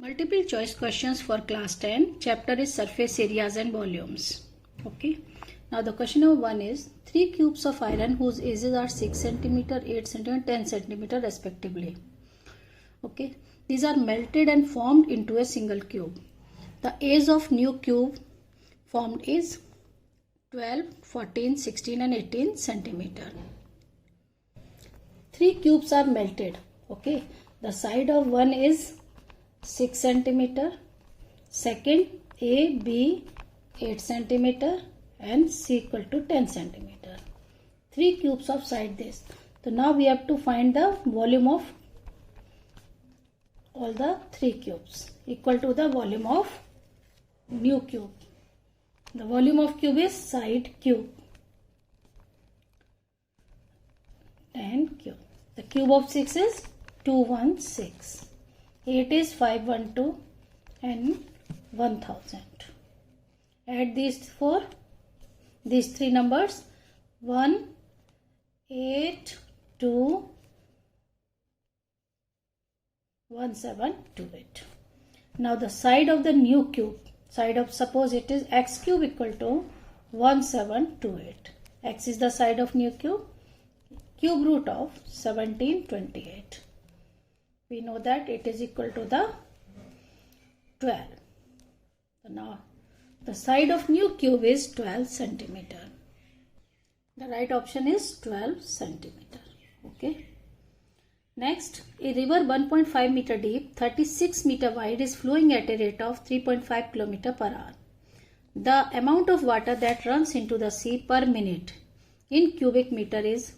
Multiple choice questions for class 10. Chapter is surface areas and volumes. Okay. Now the question number 1 is 3 cubes of iron whose edges are 6 centimeter, 8 centimeter, 10 centimeter respectively. Okay. These are melted and formed into a single cube. The edge of new cube formed is 12, 14, 16 and 18 centimeter. 3 cubes are melted. Okay. The side of one is 6 centimeter, second A, B 8 centimeter and C equal to 10 centimeter. 3 cubes of side this. So now we have to find the volume of all the 3 cubes equal to the volume of new cube. The volume of cube is side cube. 10 cube. The cube of 6 is 216. 8 is 512 and 1000. Add these three numbers 1, 8, 2, 1, 7, 2, 8. Now the side of the new cube, suppose it is x cube equal to 1728. X is the side of new cube, cube root of 1728. We know that it is equal to the 12. So now the side of new cube is 12 centimeter. The right option is 12 centimeter. Okay. Next, a river 1.5 meter deep, 36 meter wide is flowing at a rate of 3.5 km per hour. The amount of water that runs into the sea per minute in cubic meter is,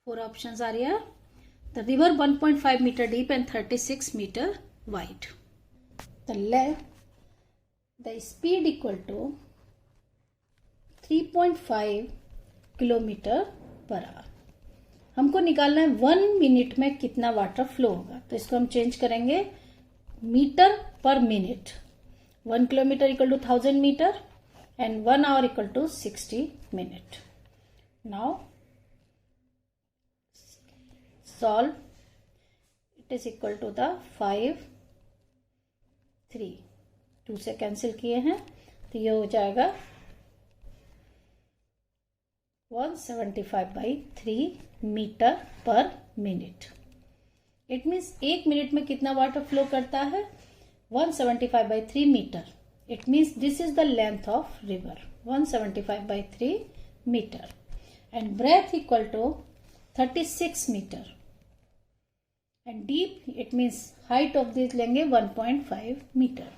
4 options are here. The river 1.5 meter deep and 36 meter wide. The speed equal to 3.5 kilometre per hour. हमको निकालना है 1 minute में कितना water flow होगा. तो इसको हम change करेंगे metre per minute. 1 kilometre equal to 1000 metre and 1 hour equal to 60 minute. Now solve. It is equal to the 5, 3. 2 से कैंसिल किए हैं तो ये हो जाएगा 175/3 metre per minute. It means 1 minute में कितना वाटर फ्लो करता है 175/3 metre. It means this is the length of river 175/3 metre and breadth equal to 36 metre. And deep, it means height of this लेंगे 1.5 meter.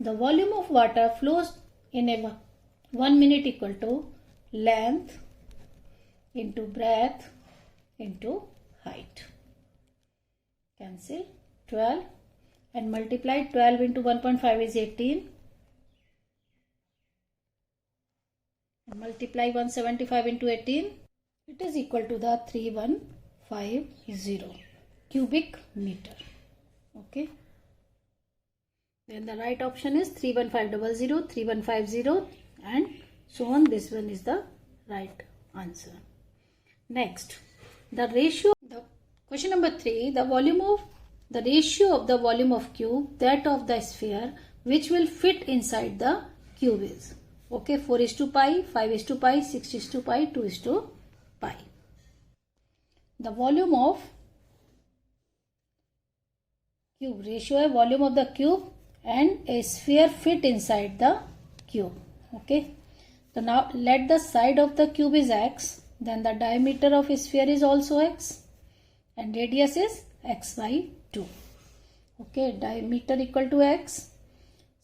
The volume of water flows in a 1 minute equal to length into breadth into height. Cancel 12 and multiply 12 into 1.5 is 18. And multiply 175 into 18. It is equal to the 3150. Cubic meter. Okay. Then the right option is 31500, 3150 and so on. This one is the right answer. Next, the question number 3, the ratio of the volume of cube, that of the sphere which will fit inside the cube is. Okay, 4:pi, 5:pi, 6:pi, 2:pi. The volume of cube, ratio है volume of the cube and a sphere fit inside the cube. Okay, so now let the side of the cube is x, then the diameter of a sphere is also x and radius is x/2. Okay, diameter equal to x,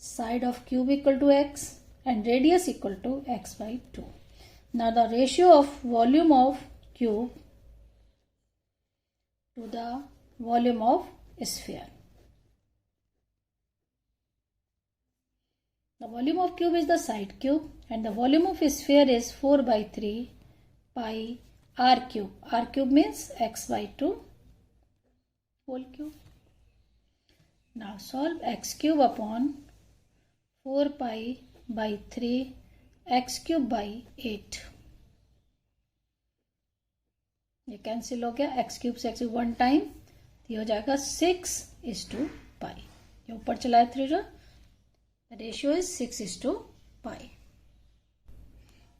side of cube equal to x and radius equal to x/2. Now the ratio of volume of cube to the volume of sphere. The volume of cube is the side cube and the volume of sphere is 4/3 pi r cube. R cube means x/2 whole cube. Now solve x cube upon 4pi/3 x cube by 8. ये cancel हो गया. x cube से x cube 1 time ये हो जाएगा 6:pi. ये ऊपर चला है 3 रो, the ratio is 6:pi.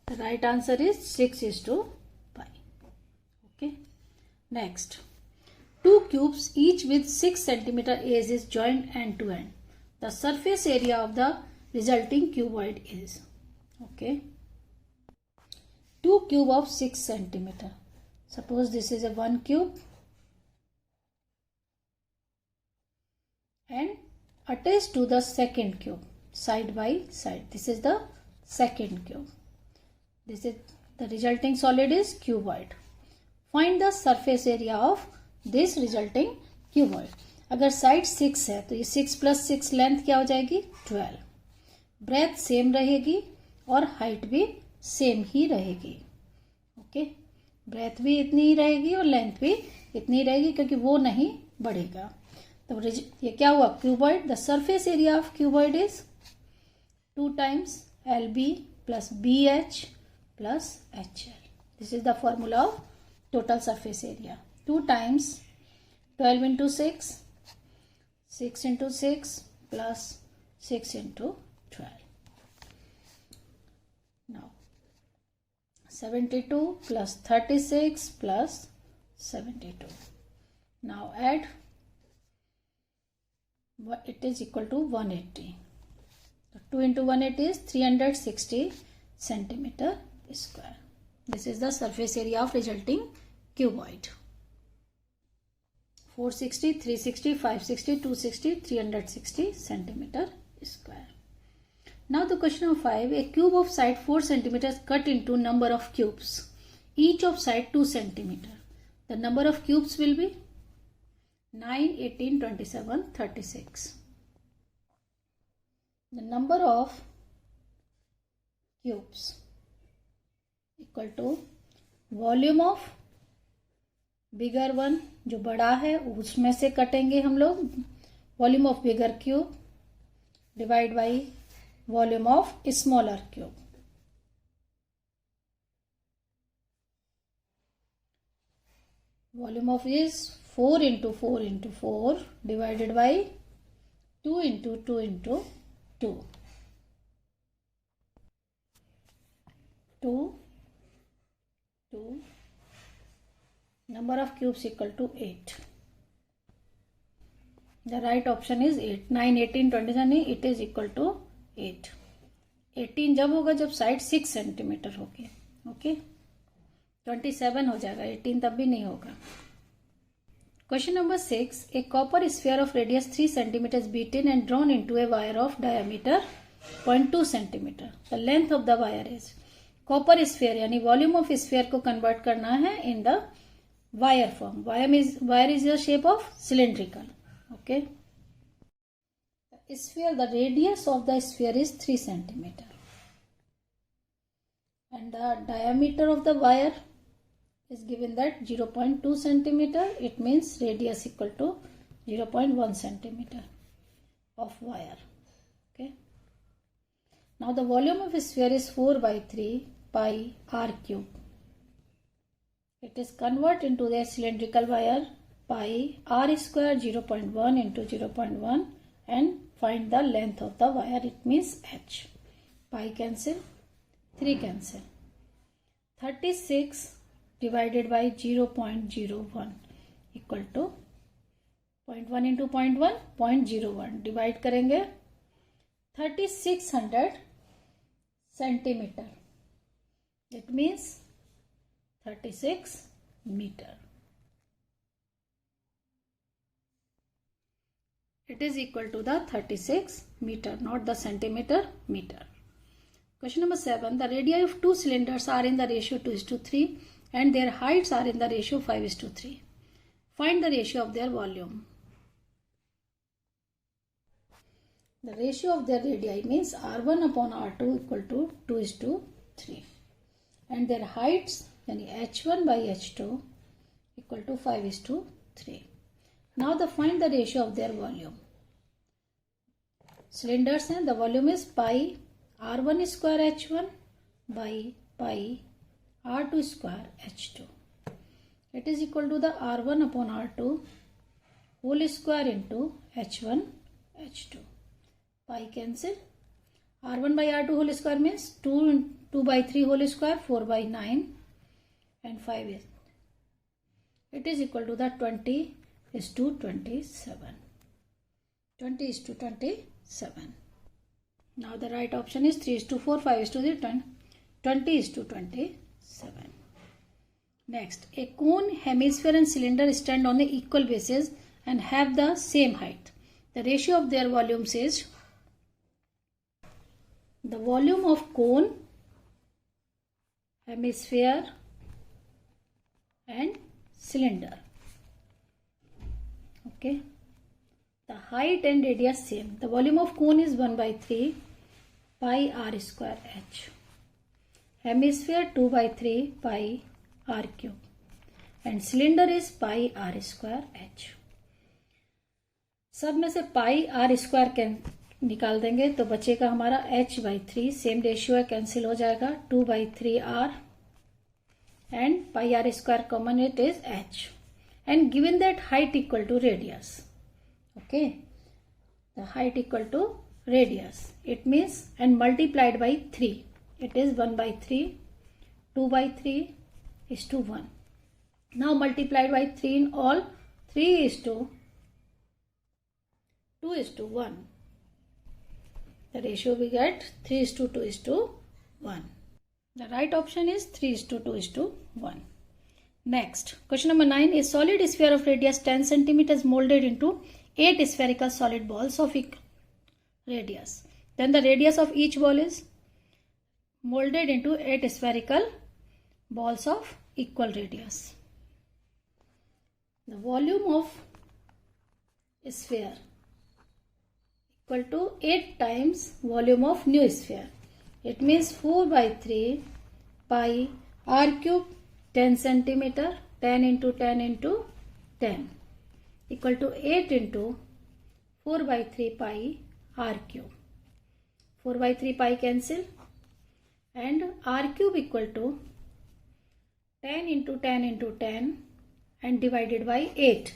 The right answer is 6:pi. Okay. Next, two cubes each with 6 centimeter age is joined end to end. The surface area of the resulting cuboid is. Okay. Two cube of 6 centimeter. Suppose this is a one cube and attached to the second cube side by side. This is the second cube. This is the resulting solid is cuboid. Find the surface area of this resulting cuboid. अगर side 6 है तो ये 6 + 6 length क्या हो जाएगी 12. Breath same रहेगी और height भी सेम ही रहेगी. ओके, ब्रेथ भी इतनी ही रहेगी और लेंथ भी इतनी रहेगी क्योंकि वो नहीं बढ़ेगा. तो ये क्या हुआ cuboid. The surface area of cuboid is 2 times LB plus BH plus HL. This is the formula of total surface area. 2 times 12 into 6, 6 into 6 plus 6 into 12. Now 72 plus 36 plus 72. Now add, it is equal to 180. So 2 into 180 is 360 centimeter square. This is the surface area of resulting cuboid. 460, 360, 560, 260, 360 centimeter square. Now the question number 5. A cube of side 4 centimeters cut into number of cubes, each of side 2 centimeter. The number of cubes will be 9, 18, 27, 36. The number of cubes equal to volume of bigger one, जो बड़ा है उसमें से कटेंगे हम लोग, volume of bigger cube divide by volume of smaller cube. Volume of is 4 into 4 into 4 divided by 2 into 2 into 2. 2, 2. Number of cubes equal to 8. The right option is 8. 9, 18, 27, it is equal to 8. 18 जब होगा जब side 6 centimetre होगी. Okay, 27 हो जाएगा, 18 तब भी नहीं होगा. Question number 6. A copper sphere of radius 3 cm is beaten and drawn into a wire of diameter 0.2 cm. The length of the wire is. Copper sphere यानी वॉल्यूम ऑफ स्फीयर को convert करना है in the wire form. Wire is the shape of cylindrical. Okay, sphere, the radius of the sphere is 3 cm and the diameter of the wire is given that 0.2 centimeter. It means radius equal to 0.1 centimeter of wire. Okay. Now the volume of a sphere is 4 by 3 pi r cube. It is converted into the cylindrical wire pi r square 0.1 into 0.1 and find the length of the wire. It means h. Pi cancel, 3 cancel. 36 divided by 0.01 equal to 0.1 into 0.1, 0.01. Divide करेंगे 3600 centimetre. It means 36 metre. It is equal to the 36 meter, not the centimeter, meter. Question number 7. The radii of two cylinders are in the ratio 2:3 and their heights are in the ratio 5:3. Find the ratio of their volume. The ratio of their radii means R1 upon R2 equal to 2:3 and their heights yani H1 by H2 equal to 5:3. Now find the ratio of their volume. Cylinders हैं, the volume is pi R1 square H1 by pi R2 square H2. It is equal to the R1 upon R2 whole square into H1 H2. Pi cancel. R1 by R2 whole square means 2 by 3 whole square, 4 by 9 and 5 is. It is equal to the 20 is to 27. 20 is to 27. Now the right option is 3 is to 4, 5 is to the 10. 20 is to 27. Next, a cone, hemisphere and cylinder stand on the equal bases and have the same height. The ratio of their volumes is the volume of cone, hemisphere and cylinder. Okay. The height and radius same. The volume of cone is 1 by 3 pi r square h. Hemisphere 2 by 3 pi r cube. And cylinder is pi r square h. सब में से पाई R square निकाल देंगे तो बचेगा हमारा h by 3. Same ratio है, cancel हो जाएगा. 2 by 3 R and pi R square common, it is h. And given that height equal to radius. Okay, the height equal to radius, it means and multiplied by 3, it is 1 by 3, 2 by 3 is to 1. Now multiplied by 3 in all, 3 is to 2 is to 1. The ratio we get 3 is to 2 is to 1. The right option is 3 is to 2 is to 1. Next, question number 9. A solid sphere of radius 10 cm is molded into 8 spherical solid balls of equal radius. Then the radius of each ball is molded into 8 spherical balls of equal radius. The volume of a sphere equal to 8 times volume of new sphere. It means 4 by 3 pi r cube 10 centimeter, 10 into 10 into 10 equal to 8 into 4 by 3 pi r cube. 4 by 3 pi cancel and r cube equal to 10 into 10 into 10 and divided by 8.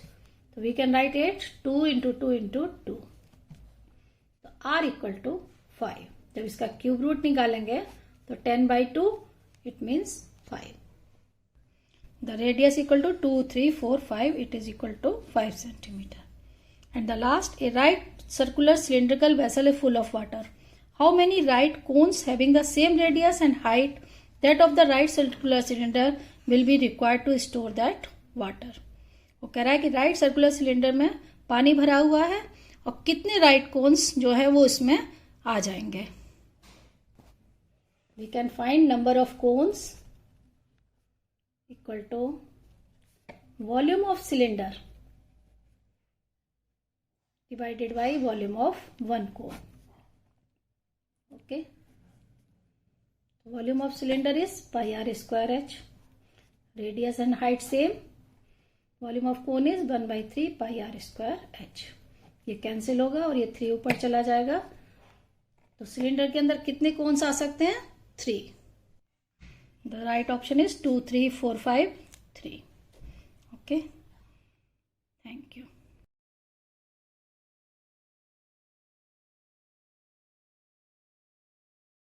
So we can write 8 2 into 2 into 2. So r equal to 5. जब इसका cube root निकालेंगे तो 10 by 2 it means 5. The radius equal to 2, 3, 4, 5. It is equal to 5 centimeter. And the last, a right circular cylindrical vessel is full of water. How many right cones having the same radius and height that of the right circular cylinder will be required to store that water? वो कह रहा है कि right circular cylinder में पानी भरा हुआ है और कितने राइट कोन्स जो है वो इसमें आ जाएंगे. We can find number of cones equal to volume of cylinder divided by volume of one cone. Okay, volume of cylinder is pi r square h. Radius and height same. Volume of cone is 1 by 3 pi r square h. ये cancel होगा और ये 3 ऊपर चला जाएगा. तो cylinder के अंदर कितने कोन्स आ सकते हैं? 3. The right option is 2, 3, 4, 5, 3. Okay. Thank you.